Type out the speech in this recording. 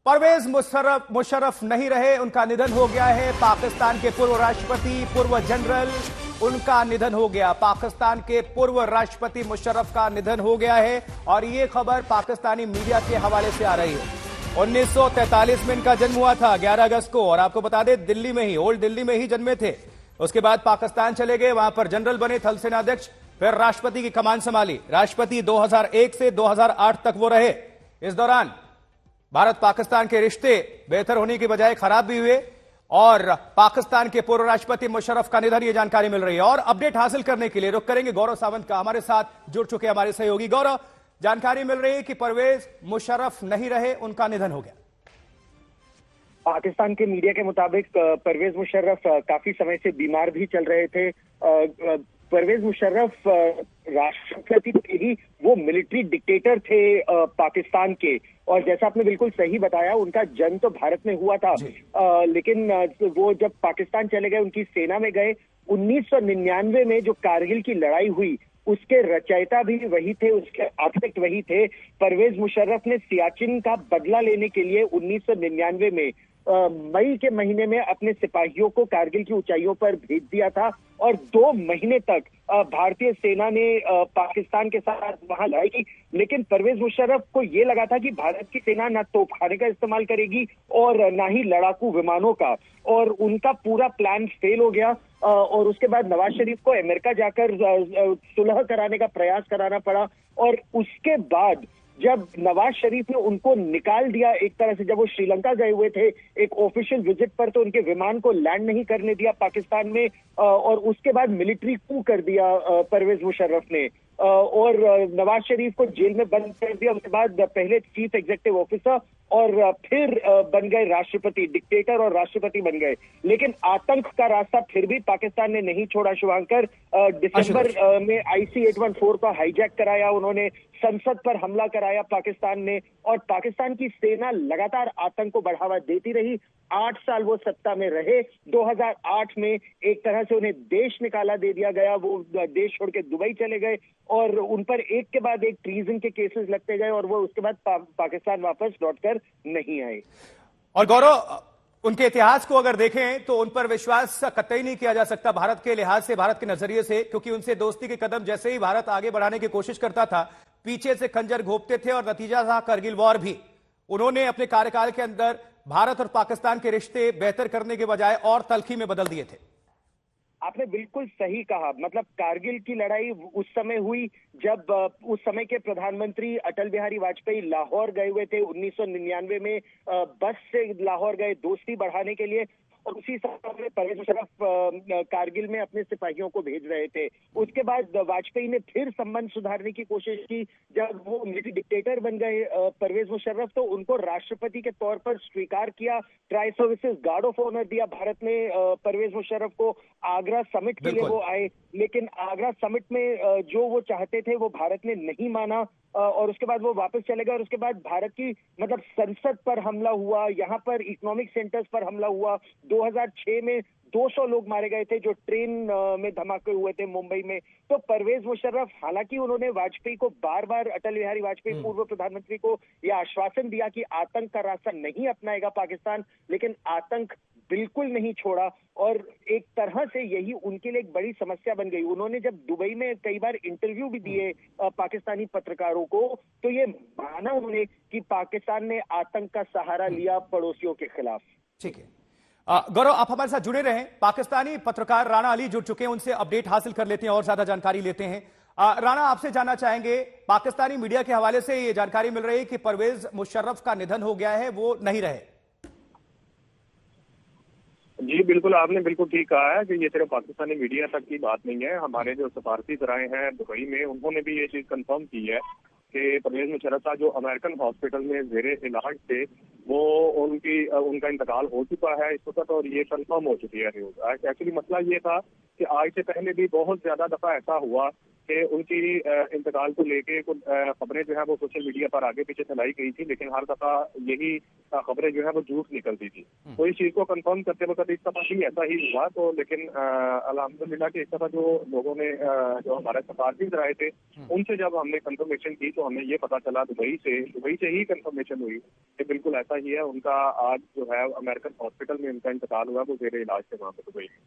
परवेज मुशर्रफ नहीं रहे, उनका निधन हो गया है। पाकिस्तान के पूर्व राष्ट्रपति, पूर्व जनरल, उनका निधन हो गया। पाकिस्तान के पूर्व राष्ट्रपति मुशर्रफ का निधन हो गया है और यह खबर पाकिस्तानी मीडिया के हवाले से आ रही है। 1943 में इनका जन्म हुआ था 11 अगस्त को, और आपको बता दें दिल्ली में ही, ओल्ड दिल्ली में ही जन्मे थे। उसके बाद पाकिस्तान चले गए, वहां पर जनरल बने, थल सेनाध्यक्ष, फिर राष्ट्रपति की कमान संभाली। राष्ट्रपति 2001 से 2008 तक वो रहे। इस दौरान भारत पाकिस्तान के रिश्ते बेहतर होने की बजाय खराब भी हुए और पाकिस्तान के पूर्व राष्ट्रपति मुशर्रफ का निधन, ये जानकारी मिल रही है। और अपडेट हासिल करने के लिए रुख करेंगे गौरव सावंत का, हमारे साथ जुड़ चुके हमारे सहयोगी। गौरव, जानकारी मिल रही है कि परवेज मुशर्रफ नहीं रहे, उनका निधन हो गया। पाकिस्तान के मीडिया के मुताबिक परवेज मुशर्रफ काफी समय से बीमार भी चल रहे थे। परवेज मुशर्रफ राष्ट्रपति थे ही, वो मिलिट्री डिक्टेटर थे पाकिस्तान के। और जैसा आपने बिल्कुल सही बताया, उनका जन्म तो भारत में हुआ था, लेकिन वो जब पाकिस्तान चले गए, उनकी सेना में गए। 1999 में जो कारगिल की लड़ाई हुई, उसके रचयिता भी वही थे, उसके आर्किटेक्ट वही थे। परवेज मुशर्रफ ने सियाचिन का बदला लेने के लिए 1999 में मई के महीने में अपने सिपाहियों को कारगिल की ऊंचाइयों पर भेज दिया था और 2 महीने तक भारतीय सेना ने पाकिस्तान के साथ वहां लड़ाई की। लेकिन परवेज मुशर्रफ को ये लगा था कि भारत की सेना ना तोपखाने का इस्तेमाल करेगी और ना ही लड़ाकू विमानों का, और उनका पूरा प्लान फेल हो गया। और उसके बाद नवाज शरीफ को अमेरिका जाकर सुलह कराने का प्रयास कराना पड़ा। और उसके बाद जब नवाज शरीफ ने उनको निकाल दिया एक तरह से, जब वो श्रीलंका गए हुए थे एक ऑफिशियल विजिट पर, तो उनके विमान को लैंड नहीं करने दिया पाकिस्तान में, और उसके बाद मिलिट्री कू कर दिया परवेज मुशर्रफ ने, और नवाज शरीफ को जेल में बंद कर दिया। उसके बाद पहले चीफ एग्जीक्यूटिव ऑफिसर और फिर बन गए राष्ट्रपति, डिक्टेटर और राष्ट्रपति बन गए। लेकिन आतंक का रास्ता फिर भी पाकिस्तान ने नहीं छोड़ा शुभांकर। दिसंबर में IC 814 को हाईजैक कराया उन्होंने, संसद पर हमला कराया पाकिस्तान ने, और पाकिस्तान की सेना लगातार आतंक को बढ़ावा देती रही। 8 साल वो सत्ता में रहे। 2008 में एक तरह से उन्हें देश निकाला दे दिया गया, वो देश छोड़ के दुबई चले गए और उन पर एक के बाद एक ट्रीजन के केसेस लगते गए, और वो उसके बाद पाकिस्तान वापस लौटकर नहीं आए। और गौरव, उनके इतिहास को अगर देखें तो उन पर विश्वास कतई नहीं किया जा सकता भारत के लिहाज से, भारत के नजरिए से, क्योंकि उनसे दोस्ती के कदम जैसे ही भारत आगे बढ़ाने की कोशिश करता था, पीछे से खंजर घोंपते थे, और नतीजा था कारगिल वॉर भी। उन्होंने अपने कार्यकाल के अंदर भारत और पाकिस्तान के रिश्ते बेहतर करने के बजाय और तल्खी में बदल दिए थे। आपने बिल्कुल सही कहा। मतलब कारगिल की लड़ाई उस समय हुई जब उस समय के प्रधानमंत्री अटल बिहारी वाजपेयी लाहौर गए हुए थे 1999 में, बस से लाहौर गए दोस्ती बढ़ाने के लिए, और उसी समय परवेज मुशर्रफ कारगिल में अपने सिपाहियों को भेज रहे थे। उसके बाद वाजपेयी ने फिर संबंध सुधारने की कोशिश की। जब वो मिलिट्री डिक्टेटर बन गए परवेज मुशर्रफ, तो उनको राष्ट्रपति के तौर पर स्वीकार किया। Tri services guard of honour दिया भारत ने परवेज मुशर्रफ को। आगरा समिट के लिए वो आए, लेकिन आगरा समिट में जो वो चाहते थे वो भारत ने नहीं माना, और उसके बाद वो वापस चले गए। और उसके बाद भारत की मतलब संसद पर हमला हुआ, यहाँ पर इकोनॉमिक सेंटर्स पर हमला हुआ। 2006 में 200 लोग मारे गए थे जो ट्रेन में धमाके हुए थे मुंबई में। तो परवेज मुशर्रफ, हालांकि उन्होंने वाजपेयी को बार बार, अटल बिहारी वाजपेयी पूर्व प्रधानमंत्री को यह आश्वासन दिया कि आतंक का रास्ता नहीं अपनाएगा पाकिस्तान, लेकिन आतंक बिल्कुल नहीं छोड़ा। और एक तरह से यही उनके लिए एक बड़ी समस्या बन गई। उन्होंने जब दुबई में कई बार इंटरव्यू भी दिए पाकिस्तानी पत्रकारों को, तो ये माना उन्होंने कि पाकिस्तान ने आतंक का सहारा लिया पड़ोसियों के खिलाफ। ठीक है गौरव, आप हमारे साथ जुड़े रहें। पाकिस्तानी पत्रकार राणा अली जुड़ चुके हैं, उनसे अपडेट हासिल कर लेते हैं और ज्यादा जानकारी लेते हैं। राणा, आपसे जानना चाहेंगे, पाकिस्तानी मीडिया के हवाले से ये जानकारी मिल रही है कि परवेज मुशर्रफ का निधन हो गया है, वो नहीं रहे। जी बिल्कुल, आपने बिल्कुल ठीक कहा है कि ये सिर्फ पाकिस्तानी मीडिया तक की बात नहीं है। हमारे जो सफारती सराय हैं दुबई में, उन्होंने भी ये चीज कंफर्म की है कि परवेज मुशर्रफ साहब जो अमेरिकन हॉस्पिटल में जेरे इलाज थे, वो उनका इंतकाल हो चुका है इस वक्त, और ये कंफर्म हो चुकी है न्यूज। एक्चुअली मसला ये था कि आज से पहले भी बहुत ज्यादा दफा ऐसा हुआ कि उनकी इंतकाल को लेके कुछ खबरें जो है वो सोशल मीडिया पर आगे पीछे फैलाई गई थी, लेकिन हर दफा यही खबरें जो है वो झूठ निकलती थी। तो इस चीज को कंफर्म करते वक्त इस दफा भी ऐसा ही हुआ। तो लेकिन अल्हम्दुलिल्लाह कि इस दफा जो लोगों ने जो हमारे सफारती जराए थे उनसे जब हमने कंफर्मेशन की तो हमें ये पता चला दुबई से ही कंफर्मेशन हुई कि बिल्कुल ऐसा ही है। उनका आज जो है अमेरिकन हॉस्पिटल में उनका इंतकाल हुआ, वो जेर इलाज थे वहाँ पे दुबई में।